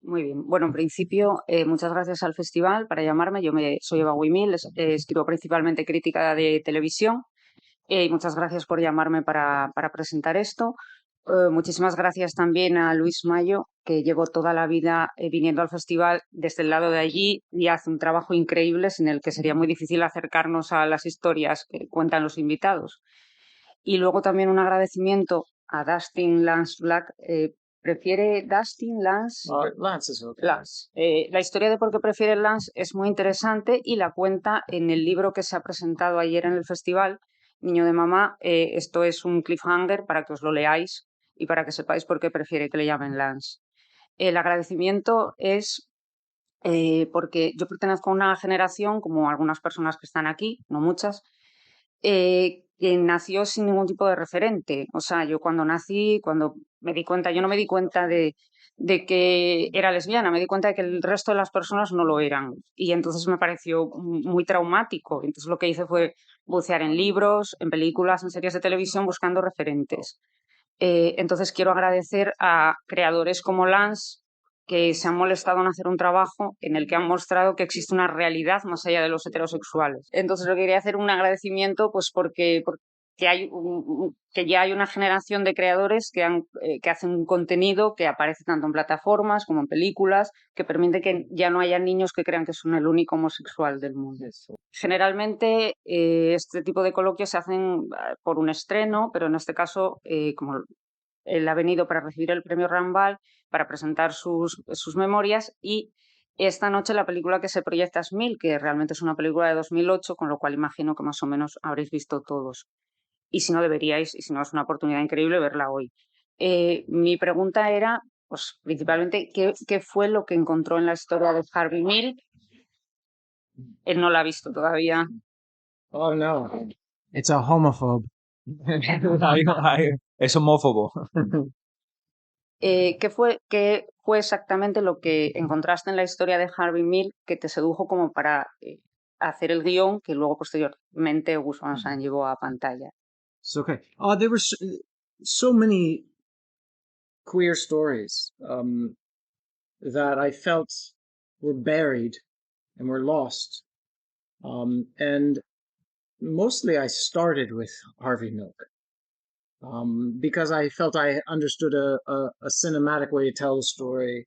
Muy bien. Bueno, en principio, muchas gracias al festival para llamarme. Soy Eva Wimil, escribo principalmente crítica de televisión. Y muchas gracias por llamarme para presentar esto. Muchísimas gracias también a Luis Mayo, que llevo toda la vida viniendo al festival desde el lado de allí y hace un trabajo increíble sin el que sería muy difícil acercarnos a las historias que cuentan los invitados. Y luego también un agradecimiento a Dustin Lance Black. ¿Prefiere Dustin Lance? Lance is okay. Lance. La historia de por qué prefiere Lance es muy interesante y la cuenta en el libro que se ha presentado ayer en el festival, Niño de Mamá. Esto es un cliffhanger para que os lo leáis y para que sepáis por qué prefiere que le llamen Lance. El agradecimiento es porque yo pertenezco a una generación, como algunas personas que están aquí, no muchas, que nació sin ningún tipo de referente. O sea, yo cuando nací, cuando me di cuenta, yo no me di cuenta de que era lesbiana, me di cuenta de que el resto de las personas no lo eran. Y entonces me pareció muy traumático. Entonces lo que hice fue bucear en libros, en películas, en series de televisión, buscando referentes. Entonces quiero agradecer a creadores como Lance, que se han molestado en hacer un trabajo en el que han mostrado que existe una realidad más allá de los heterosexuales. Entonces yo quería hacer un agradecimiento pues porque que ya hay una generación de creadores que hacen un contenido que aparece tanto en plataformas como en películas, que permite que ya no haya niños que crean que son el único homosexual del mundo. Generalmente este tipo de coloquios se hacen por un estreno, pero en este caso, como él ha venido para recibir el premio Rambal, para presentar sus memorias, y esta noche la película que se proyecta es Mil, que realmente es una película de 2008, con lo cual imagino que más o menos habréis visto todos. Y si no deberíais, y si no es una oportunidad increíble verla hoy. Mi pregunta era, pues principalmente, ¿qué fue lo que encontró en la historia de Harvey Milk? Él no la ha visto todavía. Oh no, it's a homophobe. Es homófobo. Qué fue exactamente lo que encontraste en la historia de Harvey Milk que te sedujo como para hacer el guión que luego posteriormente Gus Van Sant llevó a pantalla? It's okay. There were so many queer stories that I felt were buried and were lost. And mostly I started with Harvey Milk because I felt I understood a cinematic way to tell the story.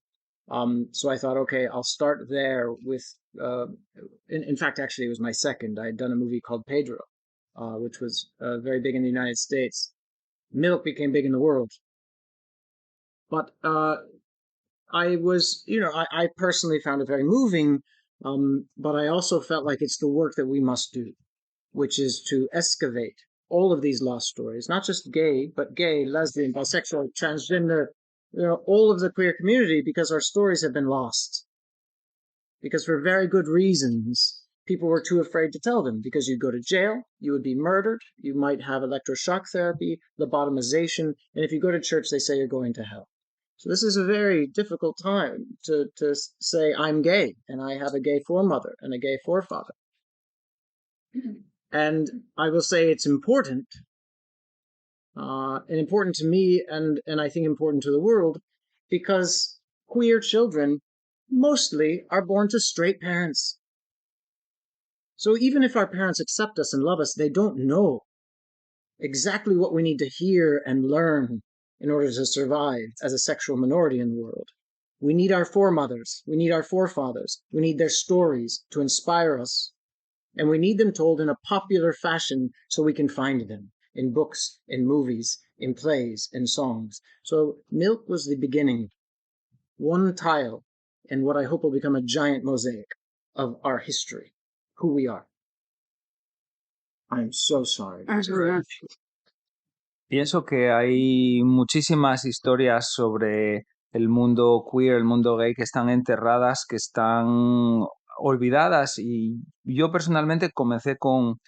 So I thought, okay, I'll start there with, in fact, actually, it was my second. I had done a movie called Pedro, which was very big in the United States. Milk became big in the world. But I was, I personally found it very moving, but I also felt like it's the work that we must do, which is to excavate all of these lost stories, not just gay, lesbian, bisexual, transgender, all of the queer community, because our stories have been lost. Because for very good reasons, people were too afraid to tell them, because you'd go to jail, you would be murdered, you might have electroshock therapy, lobotomization, and if you go to church, they say you're going to hell. So this is a very difficult time to say I'm gay and I have a gay foremother and a gay forefather. And I will say it's important, and important to me, and I think important to the world, because queer children mostly are born to straight parents. So even if our parents accept us and love us, they don't know exactly what we need to hear and learn in order to survive as a sexual minority in the world. We need our foremothers, we need our forefathers, we need their stories to inspire us, and we need them told in a popular fashion so we can find them in books, in movies, in plays, in songs. So Milk was the beginning, one tile in what I hope will become a giant mosaic of our history, who we are. I'm so sorry. Pienso que hay muchísimas historias sobre el mundo queer, el mundo gay, que están enterradas, que están olvidadas, y yo personalmente comencé con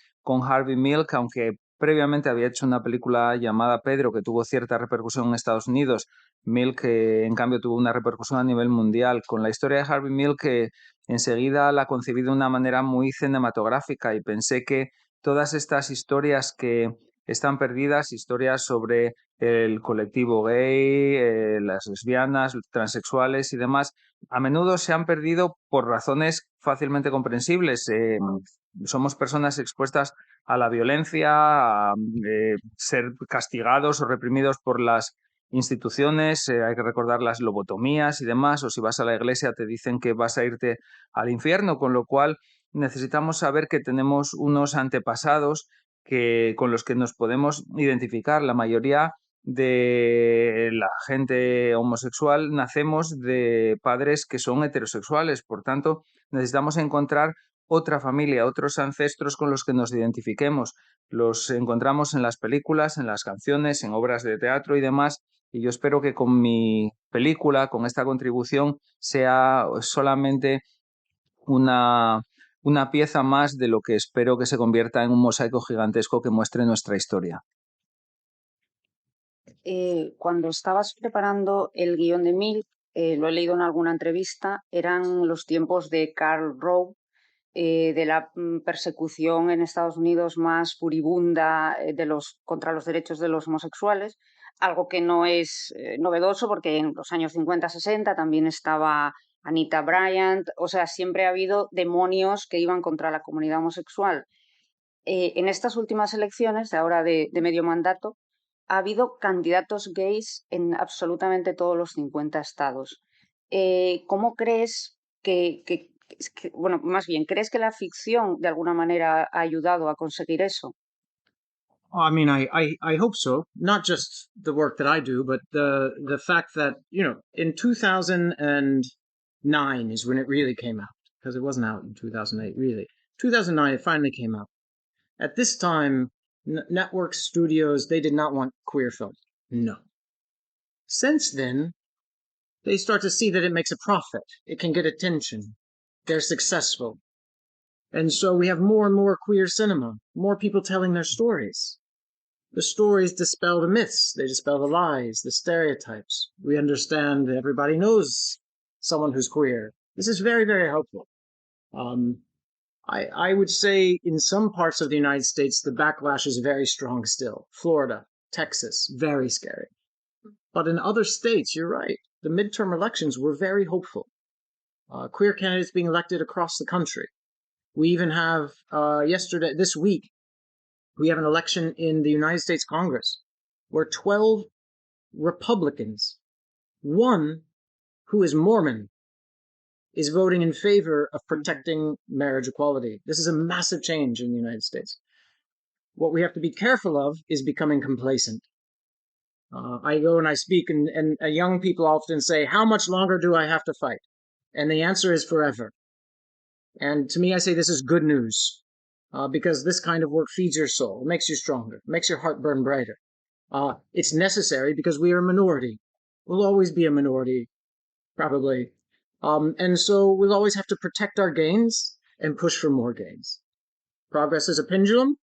Harvey Milk, aunque previamente había hecho una película llamada Pedro que tuvo cierta repercusión en Estados Unidos. Milk, en cambio, tuvo una repercusión a nivel mundial. Con la historia de Harvey Milk, enseguida la concebí de una manera muy cinematográfica y pensé que todas estas historias que están perdidas historias sobre el colectivo gay, las lesbianas, transexuales y demás. A menudo se han perdido por razones fácilmente comprensibles. Somos personas expuestas a la violencia, a ser castigados o reprimidos por las instituciones. Hay que recordar las lobotomías y demás, o si vas a la iglesia te dicen que vas a irte al infierno, con lo cual necesitamos saber que tenemos unos antepasados con los que nos podemos identificar. La mayoría de la gente homosexual nacemos de padres que son heterosexuales, por tanto necesitamos encontrar otra familia, otros ancestros con los que nos identifiquemos. Los encontramos en las películas, en las canciones, en obras de teatro y demás, y yo espero que con mi película, con esta contribución, sea solamente una, una pieza más de lo que espero que se convierta en un mosaico gigantesco que muestre nuestra historia. Cuando estabas preparando el guión de Milk, lo he leído en alguna entrevista, eran los tiempos de Karl Rove, de la persecución en Estados Unidos más furibunda contra los derechos de los homosexuales, algo que no es novedoso porque en los años 50-60 también estaba Anita Bryant, o sea, siempre ha habido demonios que iban contra la comunidad homosexual. En estas últimas elecciones, de ahora de medio mandato, ha habido candidatos gays en absolutamente todos los 50 estados. ¿Cómo crees bueno, más bien, ¿crees que la ficción de alguna manera ha ayudado a conseguir eso? I mean, I hope so. Not just the work that I do, but the fact that, in 2009 is when it really came out, because it wasn't out in 2008, really. 2009, it finally came out. At this time, network studios, they did not want queer films. No. Since then, they start to see that it makes a profit. It can get attention. They're successful. And so we have more and more queer cinema, more people telling their stories. The stories dispel the myths, they dispel the lies, the stereotypes. We understand everybody knows someone who's queer. This is very, very helpful. I would say in some parts of the United States, the backlash is very strong still. Florida, Texas, very scary. But in other states, you're right. The midterm elections were very hopeful. Queer candidates being elected across the country. We even have this week, we have an election in the United States Congress where 12 Republicans, one who is Mormon, is voting in favor of protecting marriage equality. This is a massive change in the United States. What we have to be careful of is becoming complacent. I go and I speak, and young people often say, how much longer do I have to fight? And the answer is forever. And to me, I say this is good news, because this kind of work feeds your soul, makes you stronger, makes your heart burn brighter. It's necessary because we are a minority. We'll always be a minority, probably. And so we'll always have to protect our gains and push for more gains. Progress is a pendulum.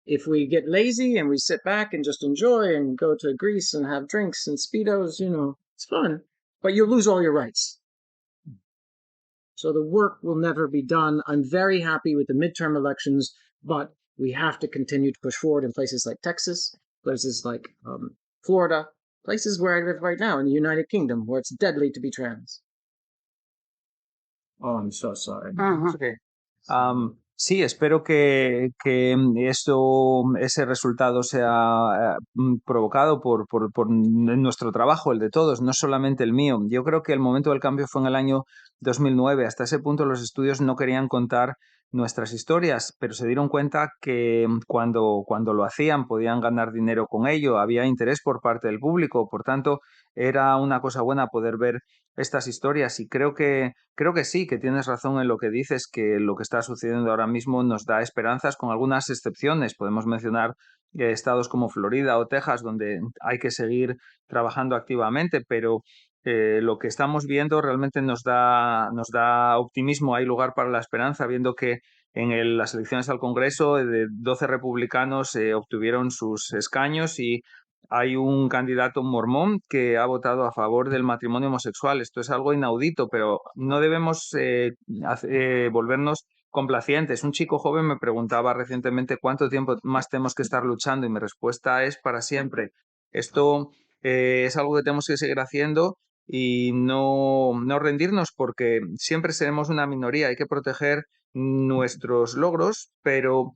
If we get lazy and we sit back and just enjoy and go to Greece and have drinks and Speedos, it's fun, but you'll lose all your rights. So the work will never be done. I'm very happy with the midterm elections, but we have to continue to push forward in places like Texas, places like Florida, places where I live right now in the United Kingdom, where it's deadly to be trans. Oh, I'm so sorry. Ajá. Okay. Sí, espero que ese resultado sea provocado por nuestro trabajo, el de todos, no solamente el mío. Yo creo que el momento del cambio fue en el año 2009. Hasta ese punto los estudios no querían contar nuestras historias, pero se dieron cuenta que cuando lo hacían podían ganar dinero con ello, había interés por parte del público, por tanto era una cosa buena poder ver estas historias, y creo que sí, que tienes razón en lo que dices, que lo que está sucediendo ahora mismo nos da esperanzas, con algunas excepciones. Podemos mencionar estados como Florida o Texas, donde hay que seguir trabajando activamente, pero lo que estamos viendo realmente nos da optimismo. Hay lugar para la esperanza, viendo que en las elecciones al Congreso de 12 republicanos obtuvieron sus escaños, y hay un candidato mormón que ha votado a favor del matrimonio homosexual. Esto es algo inaudito, pero no debemos volvernos complacientes. Un chico joven me preguntaba recientemente cuánto tiempo más tenemos que estar luchando y mi respuesta es para siempre. Esto es algo que tenemos que seguir haciendo y no rendirnos porque siempre seremos una minoría. Hay que proteger nuestros logros, pero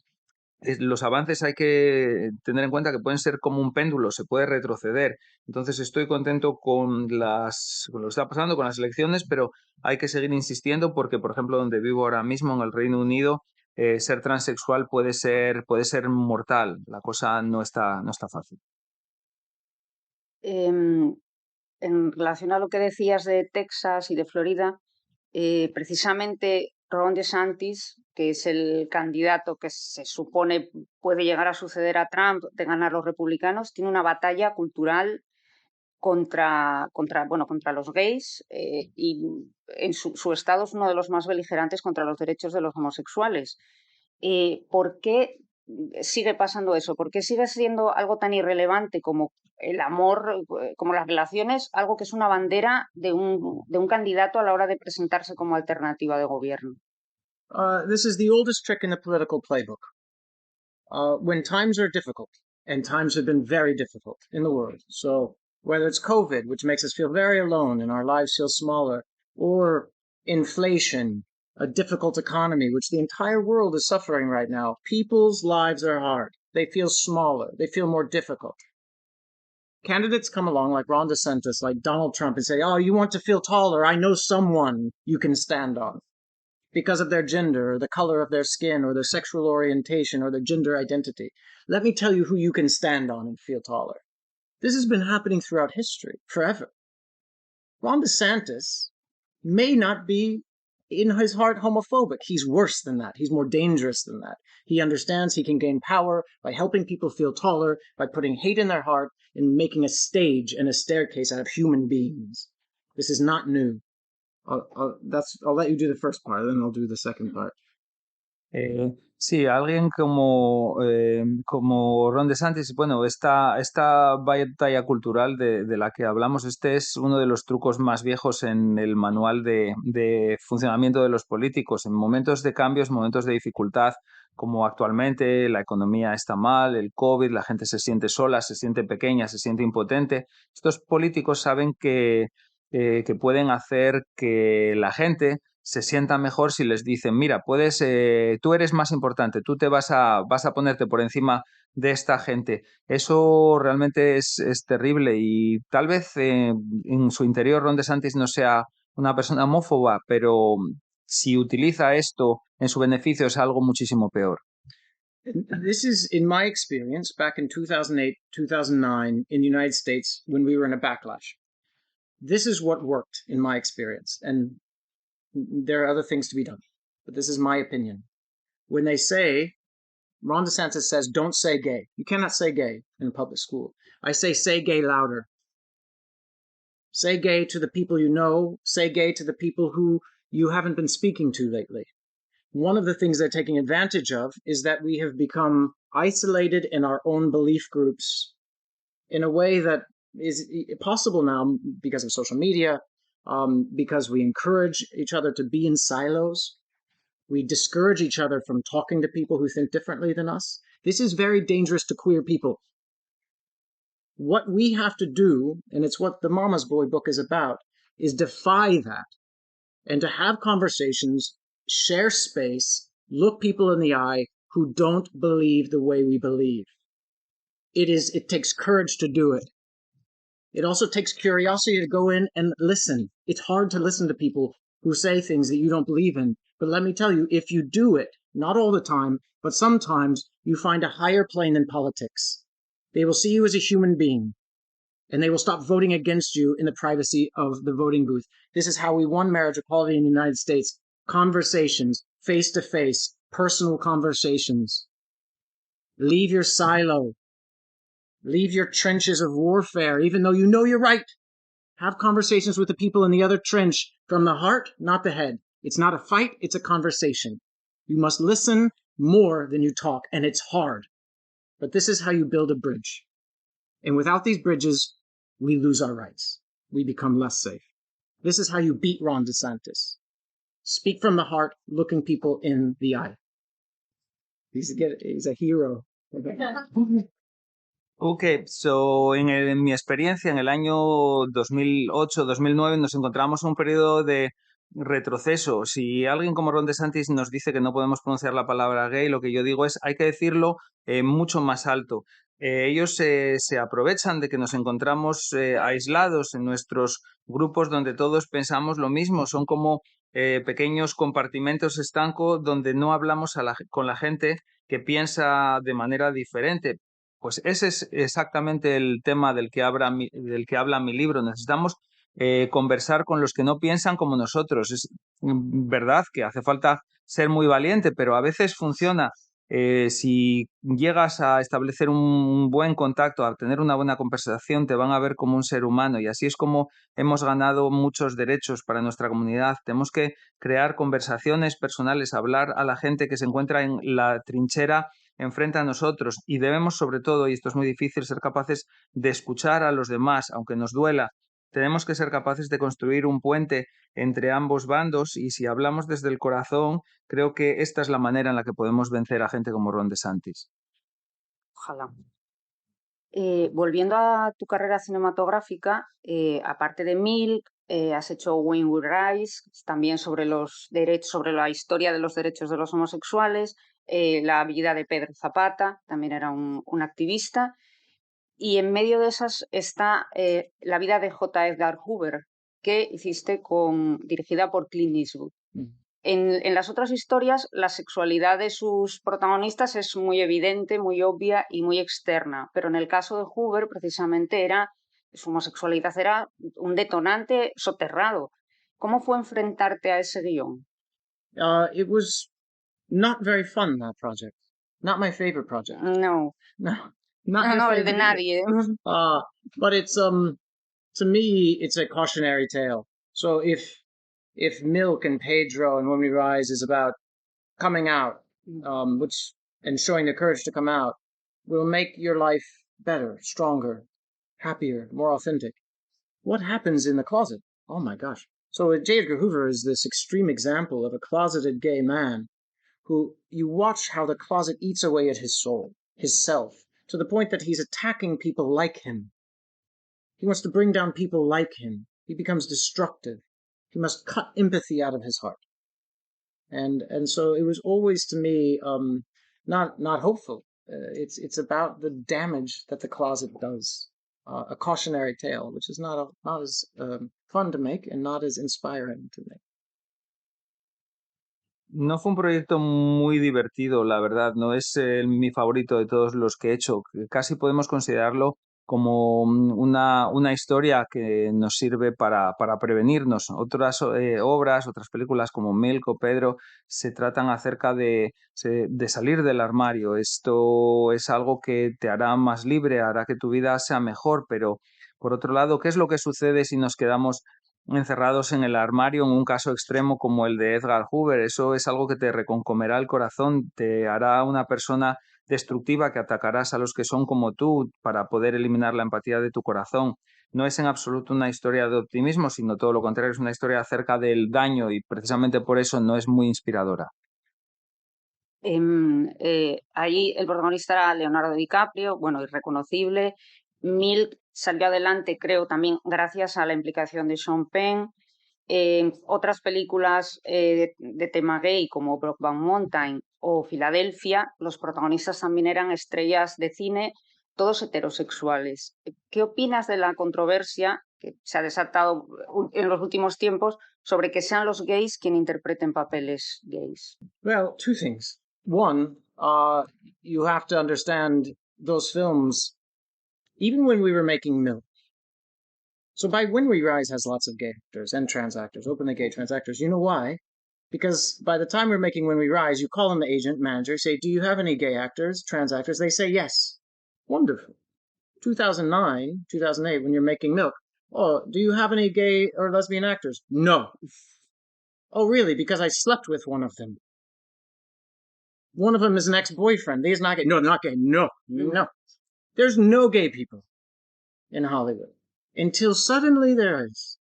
los avances hay que tener en cuenta que pueden ser como un péndulo, se puede retroceder. Entonces estoy contento con con lo que está pasando con las elecciones, pero hay que seguir insistiendo porque, por ejemplo, donde vivo ahora mismo, en el Reino Unido, ser transexual puede ser mortal. La cosa no está fácil. Em, en relación a lo que decías de Texas y de Florida, precisamente Ron DeSantis, que es el candidato que se supone puede llegar a suceder a Trump de ganar los republicanos, tiene una batalla cultural contra los gays y en su estado es uno de los más beligerantes contra los derechos de los homosexuales. ¿Por qué sigue pasando eso? ¿Por qué sigue siendo algo tan irrelevante como el amor, como las relaciones, algo que es una bandera de un candidato a la hora de presentarse como alternativa de gobierno? This is the oldest trick in the political playbook. When times are difficult, and times have been very difficult in the world. So whether it's COVID, which makes us feel very alone and our lives feel smaller, or inflation, a difficult economy, which the entire world is suffering right now, people's lives are hard. They feel smaller. They feel more difficult. Candidates come along like Ron DeSantis, like Donald Trump, and say, oh, you want to feel taller? I know someone you can stand on. Because of their gender, or the color of their skin, or their sexual orientation, or their gender identity. Let me tell you who you can stand on and feel taller. This has been happening throughout history, forever. Ron DeSantis may not be in his heart homophobic. He's worse than that. He's more dangerous than that. He understands he can gain power by helping people feel taller, by putting hate in their heart, and making a stage and a staircase out of human beings. This is not new. I'll let you do the first part, then I'll do the second part. Sí, alguien como Ron DeSantis, bueno, esta batalla cultural de la que hablamos, este es uno de los trucos más viejos en el manual de funcionamiento de los políticos. En momentos de cambios, momentos de dificultad, como actualmente la economía está mal, el COVID, la gente se siente sola, se siente pequeña, se siente impotente, estos políticos saben que pueden hacer que la gente se sienta mejor si les dicen, mira, tú eres más importante, tú vas a ponerte por encima de esta gente. Eso realmente es terrible y tal vez en su interior Ron DeSantis no sea una persona homófoba, pero si utiliza esto en su beneficio es algo muchísimo peor. This is, in my experience, back in 2008, 2009, in the United States, when we were in a backlash. This is what worked, in my experience, and there are other things to be done, but this is my opinion. When they say, Ron DeSantis says, don't say gay. You cannot say gay in a public school. I say gay louder. Say gay to the people you know. Say gay to the people who you haven't been speaking to lately. One of the things they're taking advantage of is that we have become isolated in our own belief groups in a way that is possible now because of social media, because we encourage each other to be in silos. We discourage each other from talking to people who think differently than us. This is very dangerous to queer people. What we have to do, and it's what the Mama's Boy book is about, is defy that and to have conversations, share space, look people in the eye who don't believe the way we believe. It takes courage to do it. It also takes curiosity to go in and listen. It's hard to listen to people who say things that you don't believe in. But let me tell you, if you do it, not all the time, but sometimes you find a higher plane in politics. They will see you as a human being, and they will stop voting against you in the privacy of the voting booth. This is how we won marriage equality in the United States. Conversations, face-to-face, personal conversations. Leave your silo. Leave your trenches of warfare, even though you know you're right. Have conversations with the people in the other trench from the heart, not the head. It's not a fight, it's a conversation. You must listen more than you talk, and it's hard. But this is how you build a bridge. And without these bridges, we lose our rights. We become less safe. This is how you beat Ron DeSantis. speak from the heart, looking people in the eye. He's a hero. Ok, so en mi experiencia en el año 2008-2009 nos encontramos en un periodo de retroceso. Si alguien como Ron DeSantis nos dice que no podemos pronunciar la palabra gay, lo que yo digo es hay que decirlo mucho más alto. Ellos se aprovechan de que nos encontramos aislados en nuestros grupos donde todos pensamos lo mismo. Son como pequeños compartimentos estancos donde no hablamos con la gente que piensa de manera diferente. Pues ese es exactamente el tema del que habla mi libro. Necesitamos conversar con los que no piensan como nosotros. Es verdad que hace falta ser muy valiente, pero a veces funciona. Si llegas a establecer un buen contacto, a tener una buena conversación, te van a ver como un ser humano y así es como hemos ganado muchos derechos para nuestra comunidad. Tenemos que crear conversaciones personales, hablar a la gente que se encuentra en la trinchera enfrente a nosotros y debemos sobre todo, y esto es muy difícil, ser capaces de escuchar a los demás, aunque nos duela. Tenemos que ser capaces de construir un puente entre ambos bandos y si hablamos desde el corazón, creo que esta es la manera en la que podemos vencer a gente como Ron DeSantis. Ojalá. Volviendo a tu carrera cinematográfica, aparte de Milk, has hecho When We Rise, también sobre los derechos, sobre la historia de los derechos de los homosexuales, la vida de Pedro Zapata, también era un activista, y en medio de esas está la vida de J. Edgar Hoover, que hiciste dirigida por Clint Eastwood. En las otras historias, la sexualidad de sus protagonistas es muy evidente, muy obvia y muy externa, pero en el caso de Hoover, precisamente, su homosexualidad era un detonante soterrado. ¿Cómo fue enfrentarte a ese guión? It was not very fun, that project. Not my favorite project. No, No, not your no, el de favorite nadie. but it's to me it's a cautionary tale. So if Milk and Pedro and When We Rise is about coming out, which and showing the courage to come out, will make your life better, stronger, happier, more authentic. What happens in the closet? Oh my gosh. So J. Edgar Hoover is this extreme example of a closeted gay man who you watch how the closet eats away at his soul, his self, to the point that he's attacking people like him. He wants to bring down people like him. He becomes destructive. He must cut empathy out of his heart. And so it was always to me not hopeful. It's about the damage that the closet does. A cautionary tale, which is not as fun to make and not as inspiring to make. No fue un proyecto muy divertido, la verdad. No es mi favorito de todos los que he hecho. Casi podemos considerarlo como una historia que nos sirve para prevenirnos. Otras obras, otras películas como Milk o Pedro se tratan acerca de salir del armario. Esto es algo que te hará más libre, hará que tu vida sea mejor, pero por otro lado, ¿qué es lo que sucede si nos quedamos encerrados en el armario en un caso extremo como el de Edgar Hoover? Eso es algo que te reconcomerá el corazón, te hará una persona destructiva que atacarás a los que son como tú para poder eliminar la empatía de tu corazón. No es en absoluto una historia de optimismo, sino todo lo contrario, es una historia acerca del daño y precisamente por eso no es muy inspiradora. Ahí el protagonista era Leonardo DiCaprio, bueno, irreconocible. Milk salió adelante, creo, también gracias a la implicación de Sean Penn. En otras películas de tema gay como Brokeback Mountain o Filadelfia, los protagonistas también eran estrellas de cine, todos heterosexuales. ¿Qué opinas de la controversia que se ha desatado en los últimos tiempos sobre que sean los gays quienes interpreten papeles gays? Well, two things. One, you have to understand those films, even when we were making Milk. So by When We Rise has lots of gay actors and trans actors, openly gay trans actors. You know why? Because by the time we're making When We Rise, you call in the agent, manager, say, do you have any gay actors, trans actors? They say yes. Wonderful. 2009, 2008, when you're making Milk, oh, do you have any gay or lesbian actors? No. Oh, really? Because I slept with one of them. One of them is an ex-boyfriend. He is not gay. No, not gay. No, no. There's no gay people in Hollywood until suddenly there is.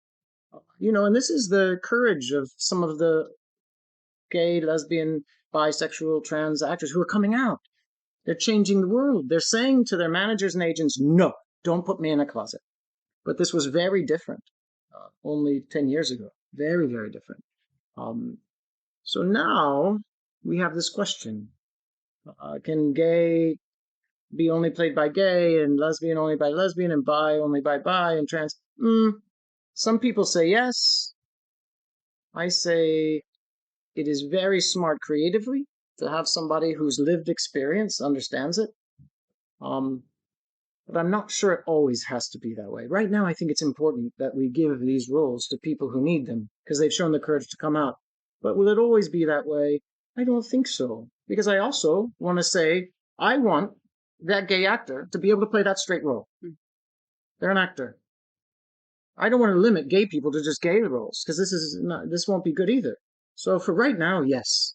You know, and this is the courage of some of the gay, lesbian, bisexual, trans actors who are coming out. They're changing the world. They're saying to their managers and agents, no, don't put me in a closet. But this was very different only 10 years ago. Very, very different. So now we have this question. Can gay be only played by gay, and lesbian only by lesbian, and bi only by bi, and trans? Some people say yes. I say it is very smart creatively to have somebody whose lived experience understands it. But I'm not sure it always has to be that way. Right now, I think it's important that we give these roles to people who need them because they've shown the courage to come out. But will it always be that way? I don't think so. Because I also want to say, I want that gay actor to be able to play that straight role. They're an actor. I don't want to limit gay people to just gay roles because this won't be good either. So for right now, yes.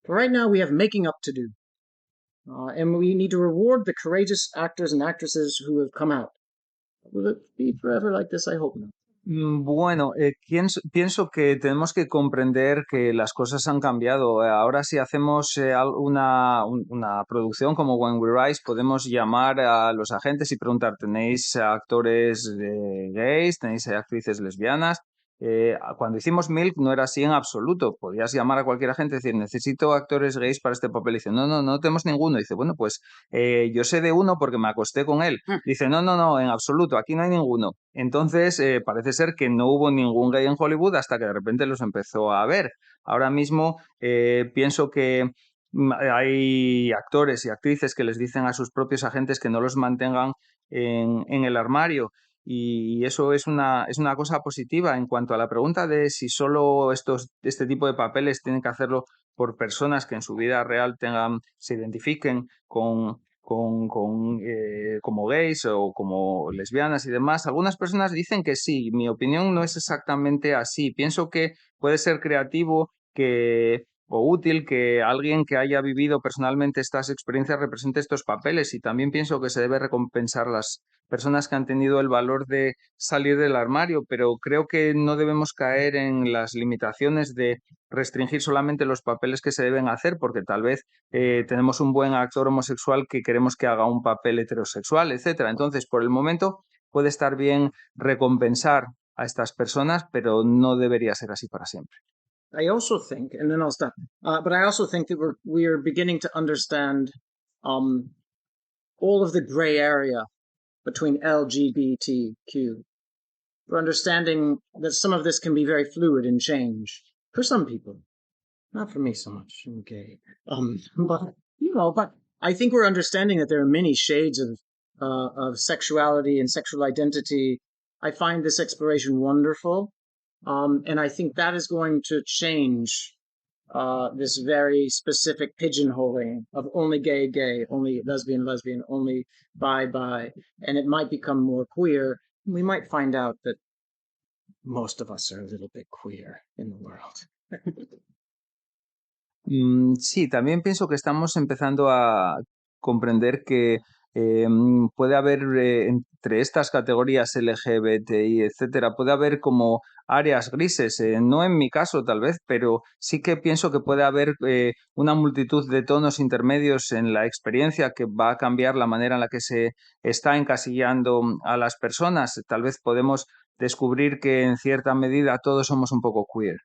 For right now, we have making up to do. And we need to reward the courageous actors and actresses who have come out. Will it be forever like this? I hope not. Bueno, pienso que tenemos que comprender que las cosas han cambiado. Ahora si hacemos una producción como When We Rise, podemos llamar a los agentes y preguntar, ¿tenéis actores gays? ¿Tenéis actrices lesbianas? Cuando hicimos Milk no era así en absoluto. Podías llamar a cualquier agente y decir, necesito actores gays para este papel. Y dice, no tenemos ninguno. Y dice, bueno, pues yo sé de uno porque me acosté con él. Dice, no, en absoluto, aquí no hay ninguno. Entonces, parece ser que no hubo ningún gay en Hollywood hasta que de repente los empezó a ver. Ahora mismo pienso que hay actores y actrices que les dicen a sus propios agentes que no los mantengan en el armario. Y eso es una cosa positiva. En cuanto a la pregunta de si solo este tipo de papeles tienen que hacerlo por personas que en su vida real se identifiquen como gays o como lesbianas y demás, algunas personas dicen que sí. Mi opinión no es exactamente así. Pienso que puede ser creativo o útil que alguien que haya vivido personalmente estas experiencias represente estos papeles, y también pienso que se debe recompensar las personas que han tenido el valor de salir del armario, pero creo que no debemos caer en las limitaciones de restringir solamente los papeles que se deben hacer, porque tal vez tenemos un buen actor homosexual que queremos que haga un papel heterosexual, etcétera. Entonces, por el momento puede estar bien recompensar a estas personas, pero no debería ser así para siempre. I also think, and then I'll stop, but I also think that we're beginning to understand all of the gray area between LGBTQ. We're understanding that some of this can be very fluid and change for some people. Not for me so much. I'm gay. But I think we're understanding that there are many shades of sexuality and sexual identity. I find this exploration wonderful. And I think that is going to change this very specific pigeonholing of only gay, only lesbian, only bi, and it might become more queer. We might find out that most of us are a little bit queer in the world. Sí, también pienso que estamos empezando a comprender que puede haber entre estas categorías LGBTI, etcétera, puede haber como áreas grises, no en mi caso tal vez, pero sí que pienso que puede haber una multitud de tonos intermedios en la experiencia que va a cambiar la manera en la que se está encasillando a las personas. Tal vez podemos descubrir que en cierta medida todos somos un poco queer.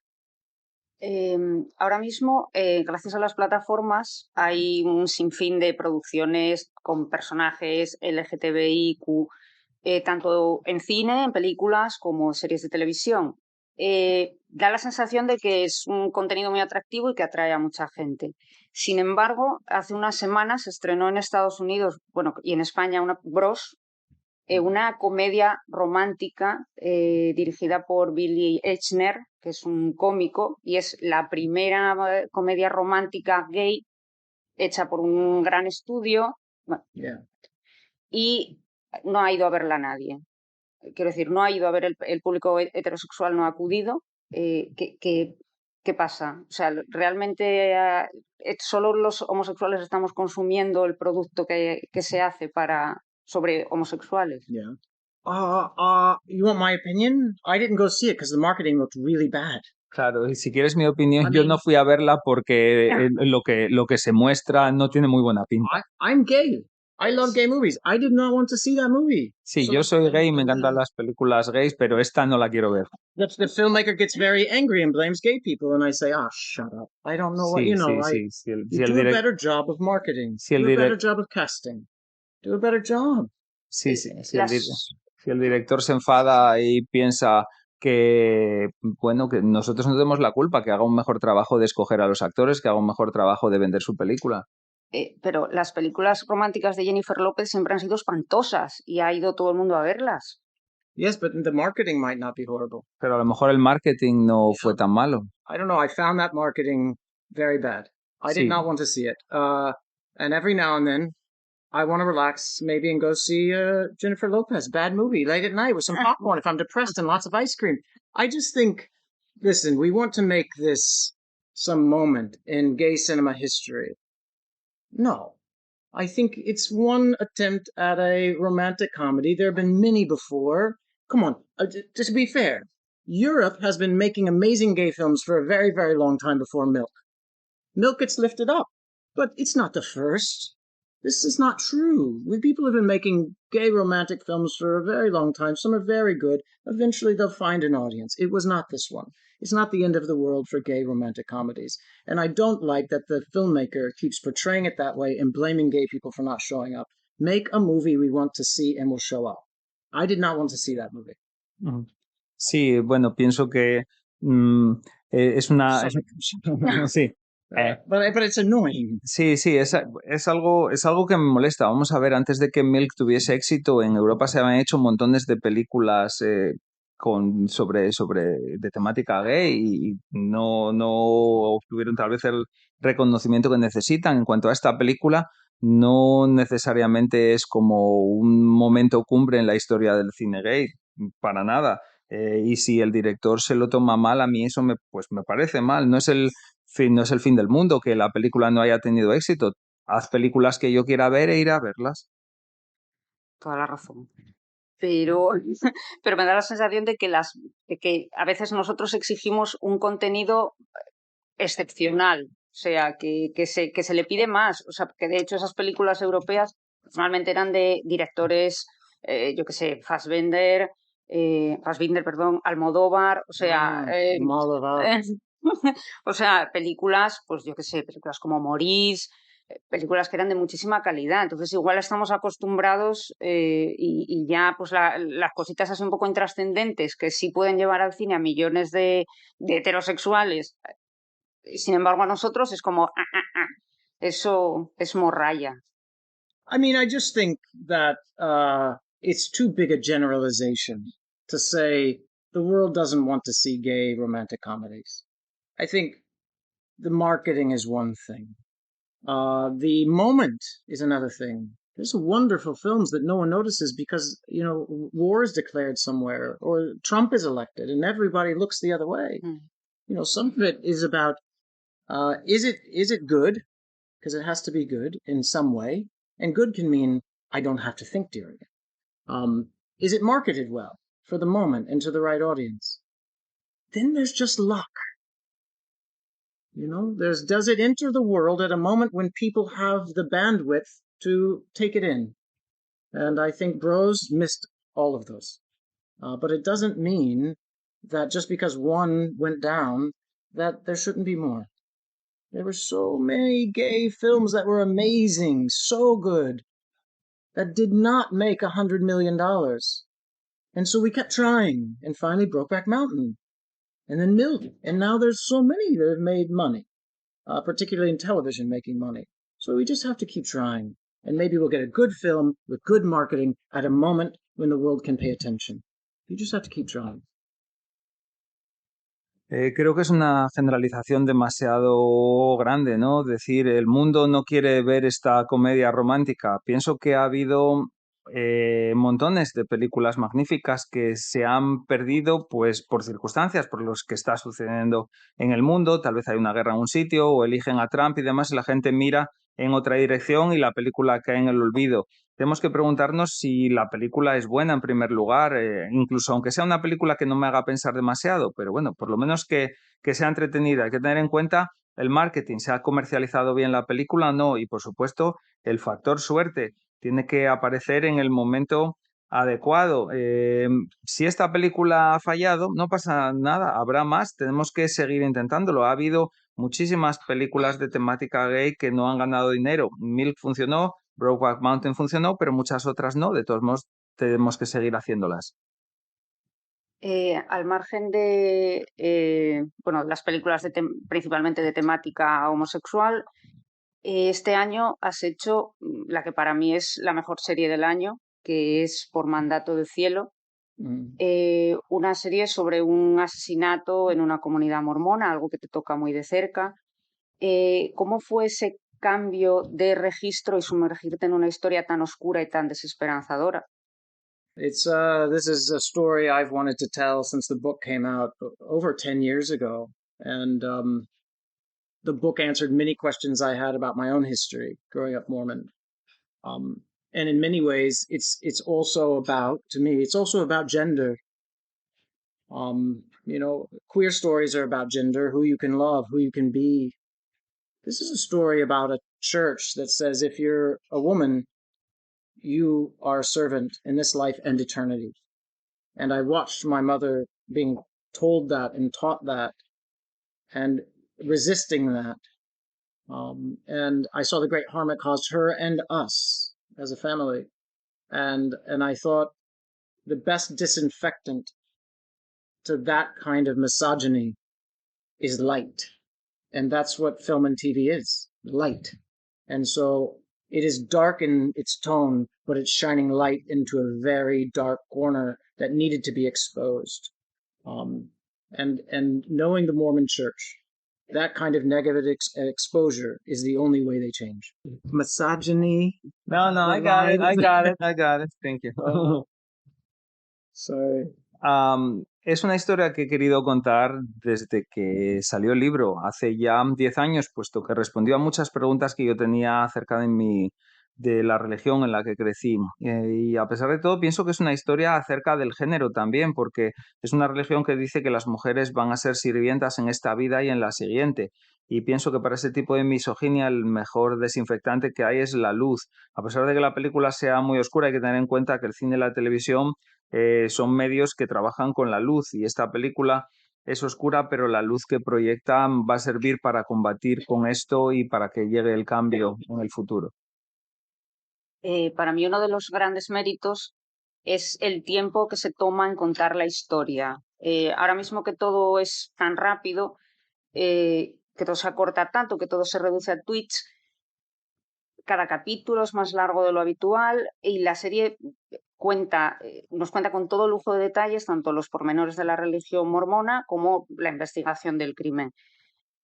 Ahora mismo, gracias a las plataformas, hay un sinfín de producciones con personajes LGTBIQ, tanto en cine, en películas, como series de televisión. Da la sensación de que es un contenido muy atractivo y que atrae a mucha gente. Sin embargo, hace unas semanas se estrenó en Estados Unidos, bueno, y en España, una comedia romántica dirigida por Billy Eichner, que es un cómico, y es la primera comedia romántica gay hecha por un gran estudio. Bueno, y no ha ido a verla nadie. Quiero decir, no ha ido a ver el público heterosexual, no ha acudido. ¿Qué pasa? O sea, realmente solo los homosexuales estamos consumiendo el producto que se hace sobre homosexuales. Yeah. You want my opinion? I didn't go see it because the marketing looked really bad. Claro, y si quieres mi opinión, I yo no mean, fui a verla porque lo que se muestra no tiene muy buena pinta. I'm gay. I love gay movies. I did not want to see that movie. Sí, So yo soy gay y me and encantan las películas gays, pero esta no la quiero ver. the filmmaker gets very angry and blames gay people, and I say, ah, shut up. I don't know what Sí, you know. sí, sí. Si el, You si el do a direc- better job of marketing. si el Do a better direc- job of casting. Do a better job. sí, sí, Las, si el director se enfada y piensa que, bueno, que nosotros no tenemos la culpa, que haga un mejor trabajo de escoger a los actores, que haga un mejor trabajo de vender su película. pero las películas románticas de Jennifer López siempre han sido espantosas y ha ido todo el mundo a verlas. Yes, but the marketing might not be horrible. Pero a lo mejor el marketing no fue tan malo. I don't know. I found that marketing very bad. I did Sí. not want to see it. And every now and then, I want to relax, maybe, and go see Jennifer Lopez, bad movie, late at night with some popcorn if I'm depressed and lots of ice cream. I just think, listen, we want to make this some moment in gay cinema history. No. I think it's one attempt at a romantic comedy. There have been many before. Come on, just to be fair, Europe has been making amazing gay films for a very, very long time before Milk. Milk gets lifted up, but it's not the first. This is not true. People have been making gay romantic films for a very long time. Some are very good. Eventually, they'll find an audience. It was not this one. It's not the end of the world for gay romantic comedies. And I don't like that the filmmaker keeps portraying it that way and blaming gay people for not showing up. Make a movie we want to see and we'll show up. I did not want to see that movie. Ujú. Sí, bueno, pienso que es una... sí. But it's annoying. Sí, sí, es algo que me molesta. Vamos a ver, antes de que Milk tuviese éxito, en Europa se habían hecho montones de películas de temática gay y no obtuvieron tal vez el reconocimiento que necesitan. En cuanto a esta película, no necesariamente es como un momento cumbre en la historia del cine gay, para nada. Y si el director se lo toma mal, a mí eso pues me parece mal. No es el fin del mundo que la película no haya tenido éxito. Haz películas que yo quiera ver e ir a verlas. Toda la razón. Pero, pero me da la sensación de que a veces nosotros exigimos un contenido excepcional, o sea, que se le pide más. O sea, que de hecho esas películas europeas normalmente eran de directores, yo qué sé, Fassbinder, perdón, Almodóvar, o sea, Almodóvar. o sea, películas, pues yo qué sé, películas como Maurice, películas que eran de muchísima calidad. Entonces, igual estamos acostumbrados y ya, pues las cositas así un poco intrascendentes que sí pueden llevar al cine a millones de heterosexuales. Sin embargo, a nosotros es como, eso es morralla. I mean, I just think that it's too big a generalization to say the world doesn't want to see gay romantic comedies. I think the marketing is one thing. The moment is another thing. There's wonderful films that no one notices because, war is declared somewhere or Trump is elected and everybody looks the other way. Some of it is about, is it good? Because it has to be good in some way. And good can mean I don't have to think during it. Is it marketed well for the moment and to the right audience? Then there's just luck. Does it enter the world at a moment when people have the bandwidth to take it in? And I think Bros missed all of those. But it doesn't mean that just because one went down, that there shouldn't be more. There were so many gay films that were amazing, so good, that did not make $100 million. And so we kept trying, and finally Brokeback Mountain, and then Milk, and now there's so many that have made money, particularly in television making money. So we just have to keep trying, and maybe we'll get a good film with good marketing at a moment when the world can pay attention. You just have to keep trying. Creo que es una generalización demasiado grande, ¿no? Decir, el mundo no quiere ver esta comedia romántica. Pienso que ha habido montones de películas magníficas que se han perdido, pues, por circunstancias, por los que está sucediendo en el mundo. Tal vez hay una guerra en un sitio o eligen a Trump y demás, y la gente mira en otra dirección y la película cae en el olvido. Tenemos que preguntarnos si la película es buena en primer lugar, incluso aunque sea una película que no me haga pensar demasiado, pero bueno, por lo menos que sea entretenida. Hay que tener en cuenta el marketing, ¿se ha comercializado bien la película o no? Y por supuesto, el factor suerte tiene que aparecer en el momento adecuado. Si esta película ha fallado, no pasa nada, habrá más, tenemos que seguir intentándolo. Ha habido muchísimas películas de temática gay que no han ganado dinero. Milk funcionó, Brokeback Mountain funcionó, pero muchas otras no. De todos modos, tenemos que seguir haciéndolas. Al margen de bueno, las películas principalmente de temática homosexual, este año has hecho la que para mí es la mejor serie del año, que es Por mandato del cielo, una serie sobre un asesinato en una comunidad mormona, algo que te toca muy de cerca. ¿Cómo fue ese cambio de registro y sumergirte en una historia tan oscura y tan desesperanzadora? This is a story I've wanted to tell since the book came out over 10 years ago. And the book answered many questions I had about my own history growing up Mormon. And in many ways, it's also about, to me, it's also about gender. Queer stories are about gender, who you can love, who you can be. This is a story about a church that says if you're a woman, you are a servant in this life and eternity. And I watched my mother being told that and taught that and resisting that. And I saw the great harm it caused her and us as a family. And I thought the best disinfectant to that kind of misogyny is light. And that's what film and TV is, light. And so it is dark in its tone, but it's shining light into a very dark corner that needed to be exposed. And knowing the Mormon Church, that kind of negative exposure is the only way they change. Misogyny. No, I got it. Thank you. Sorry. Es una historia que he querido contar desde que salió el libro, hace ya 10 años, puesto que respondió a muchas preguntas que yo tenía acerca de la religión en la que crecí. Y a pesar de todo, pienso que es una historia acerca del género también, porque es una religión que dice que las mujeres van a ser sirvientas en esta vida y en la siguiente. Y pienso que para ese tipo de misoginia el mejor desinfectante que hay es la luz. A pesar de que la película sea muy oscura, hay que tener en cuenta que el cine y la televisión son medios que trabajan con la luz y esta película es oscura, pero la luz que proyectan va a servir para combatir con esto y para que llegue el cambio en el futuro. Para mí uno de los grandes méritos es el tiempo que se toma en contar la historia. Ahora mismo que todo es tan rápido, que todo se acorta tanto, que todo se reduce a tweets, cada capítulo es más largo de lo habitual y la serie nos cuenta con todo lujo de detalles, tanto los pormenores de la religión mormona como la investigación del crimen.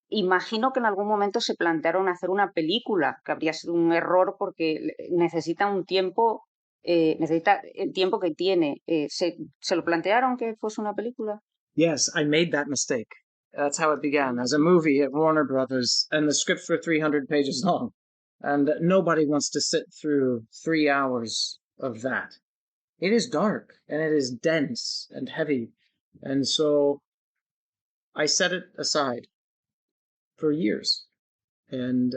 Imagino que en algún momento se plantearon hacer una película, que habría sido un error porque necesita un tiempo, necesita el tiempo que tiene. ¿Se lo plantearon que fuese una película? Yes, I made that mistake. That's how it began, as a movie at Warner Brothers, and the scripts were 300 pages long. And nobody wants to sit through 3 hours of that. It is dark, and it is dense and heavy. And so I set it aside for years. And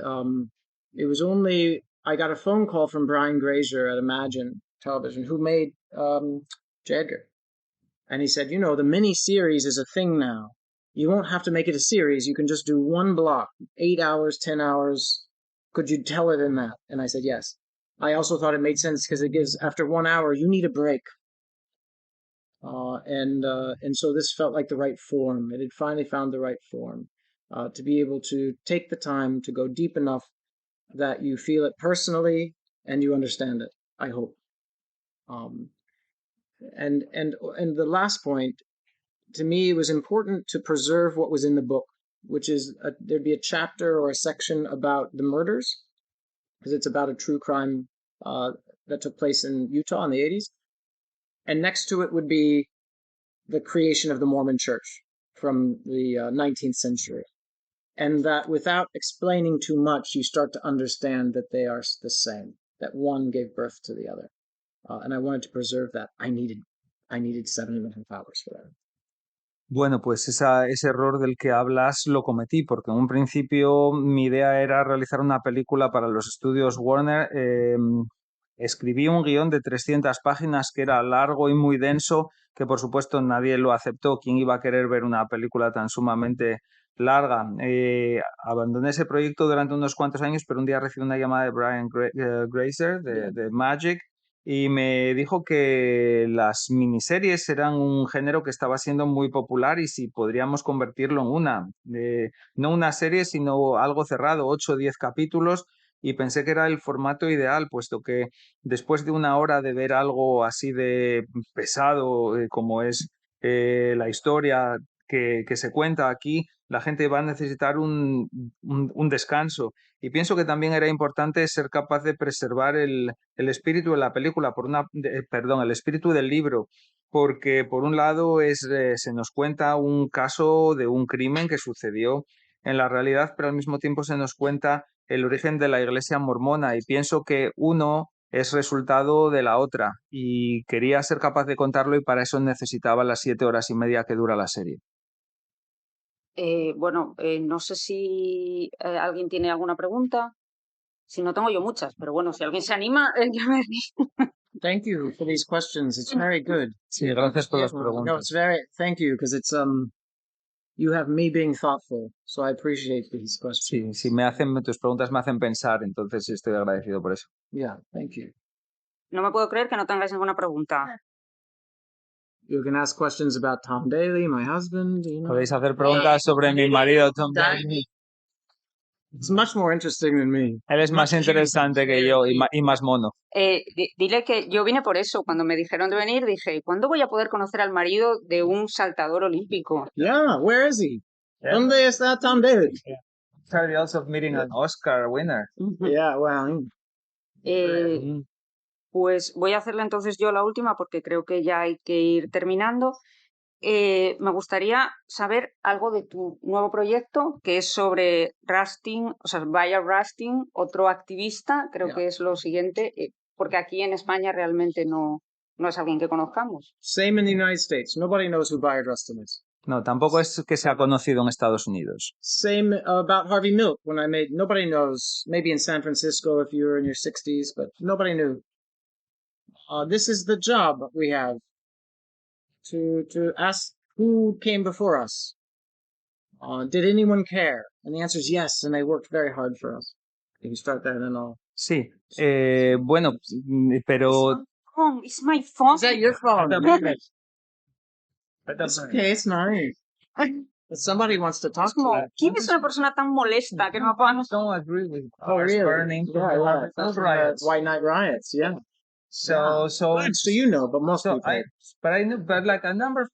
it was only, I got a phone call from Brian Grazer at Imagine Television, who made J. Edgar. And he said, the mini series is a thing now. You won't have to make it a series. You can just do one block, 8 hours, 10 hours. Could you tell it in that? And I said, yes. I also thought it made sense because it gives, after 1 hour, you need a break. And so this felt like the right form. It had finally found the right form to be able to take the time to go deep enough that you feel it personally and you understand it, I hope. And the last point, to me, it was important to preserve what was in the book, which is there'd be a chapter or a section about the murders, because it's about a true crime that took place in Utah in the 80s. And next to it would be the creation of the Mormon Church from the 19th century. and that without explaining too much, you start to understand that they are the same, that one gave birth to the other. And I wanted to preserve that. I needed 7.5 hours for that. Bueno, pues ese error del que hablas lo cometí, porque en un principio mi idea era realizar una película para los estudios Warner. Escribí un guión de 300 páginas que era largo y muy denso, que por supuesto nadie lo aceptó. ¿Quién iba a querer ver una película tan sumamente larga? Abandoné ese proyecto durante unos cuantos años, pero un día recibí una llamada de Brian Grazer de Magic, y me dijo que las miniseries eran un género que estaba siendo muy popular y si podríamos convertirlo en no una serie, sino algo cerrado, 8 o 10 capítulos, y pensé que era el formato ideal, puesto que después de una hora de ver algo así de pesado como es la historia que se cuenta aquí, la gente va a necesitar un descanso. Y pienso que también era importante ser capaz de preservar el espíritu de la película, el espíritu del libro, porque por un lado se nos cuenta un caso de un crimen que sucedió en la realidad, pero al mismo tiempo se nos cuenta el origen de la iglesia mormona y pienso que uno es resultado de la otra y quería ser capaz de contarlo y para eso necesitaba las 7 horas y media que dura la serie. Bueno, no sé si alguien tiene alguna pregunta. Si no, tengo yo muchas, pero bueno, si alguien se anima, ya me Thank you for these questions. It's very good. Sí, gracias por las No, preguntas. thank you, because it's you have me being thoughtful, so I appreciate these questions. Sí, tus preguntas me hacen pensar, entonces estoy agradecido por eso. Yeah, thank you. No me puedo creer que no tengáis ninguna pregunta. You can ask questions about Tom Daly, my husband. Podéis hacer preguntas sobre mi marido Tom Daly. It's much more interesting than me. Él es más interesante que yo y más mono. Dile que yo vine por eso. Cuando me dijeron de venir, dije, ¿cuándo voy a poder conocer al marido de un saltador olímpico? Yeah, where is he? Yeah. ¿Dónde está Tom Daly? Sorry, also meeting an Oscar winner. Yeah, well. Pues voy a hacerle entonces yo la última porque creo que ya hay que ir terminando. Me gustaría saber algo de tu nuevo proyecto, que es sobre Rustin, o sea, Bayard Rustin, otro activista, creo que es lo siguiente, porque aquí en España realmente no es alguien que conozcamos. Same in the United States. Nobody knows who Bayard Rustin is. No, tampoco es que sea conocido en Estados Unidos. Same about Harvey Milk. Nobody knows. Maybe in San Francisco if you were in your 60s, but nobody knew. This is the job we have to ask who came before us. Did anyone care? And the answer is yes, and they worked very hard for us. You can start that and then I'll... Sí, bueno, pero... It's my phone. Is that your phone? It's okay, it's nice. But somebody wants to talk to you. ¿Quién es una persona tan molesta que no podamos... Don't agree with Oh, really? burning Yeah. White Night Riots, yeah. So you know, but most people... I know, but like a number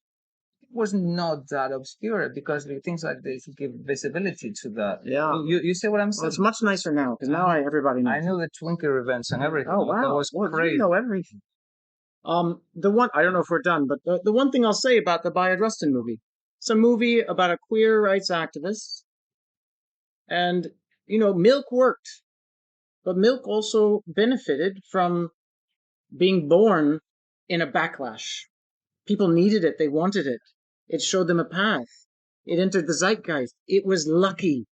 was not that obscure because things like this give visibility to that. Yeah. You see what I'm saying? Well, it's much nicer now because now everybody knows. I know the Twinker events and everything. Oh, wow. That was crazy. You know everything. The one, I don't know if we're done, but the one thing I'll say about the Bayard Rustin movie, it's a movie about a queer rights activist. And, Milk worked. But Milk also benefited from being born in a backlash. People needed it. They wanted it. It showed them a path. It entered the zeitgeist. It was lucky.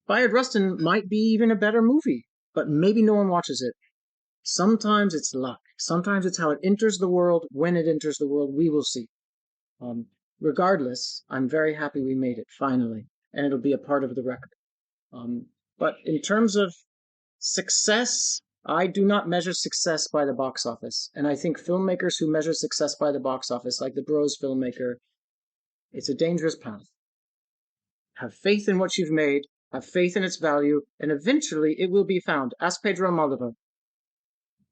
Bayard Rustin might be even a better movie, but maybe no one watches it. Sometimes it's luck. Sometimes it's how it enters the world. When it enters the world, we will see. Regardless, I'm very happy we made it, finally, and it'll be a part of the record. But in terms of success, I do not measure success by the box office. And I think filmmakers who measure success by the box office, like the Bros filmmaker, it's a dangerous path. Have faith in what you've made, have faith in its value, and eventually it will be found. Ask Pedro Almodovar.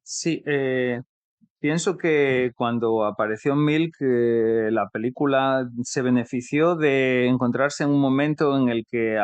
Sí, pienso que cuando apareció Milk, la película se benefició de encontrarse en un momento en el que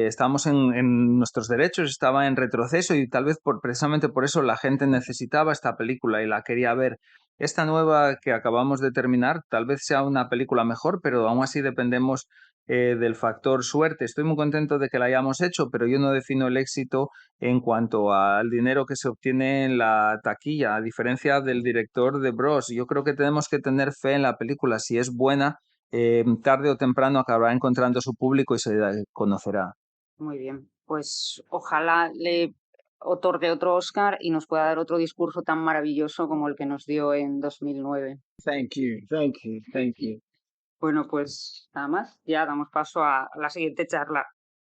estábamos en nuestros derechos, estaba en retroceso y tal vez precisamente por eso la gente necesitaba esta película y la quería ver. Esta nueva que acabamos de terminar tal vez sea una película mejor, pero aún así dependemos del factor suerte. Estoy muy contento de que la hayamos hecho, pero yo no defino el éxito en cuanto al dinero que se obtiene en la taquilla, a diferencia del director de Bros. Yo creo que tenemos que tener fe en la película. Si es buena, tarde o temprano acabará encontrando su público y se conocerá. Muy bien, pues ojalá le otorgue otro Oscar y nos pueda dar otro discurso tan maravilloso como el que nos dio en 2009. Thank you, thank you, thank you. Bueno, pues nada más, ya damos paso a la siguiente charla.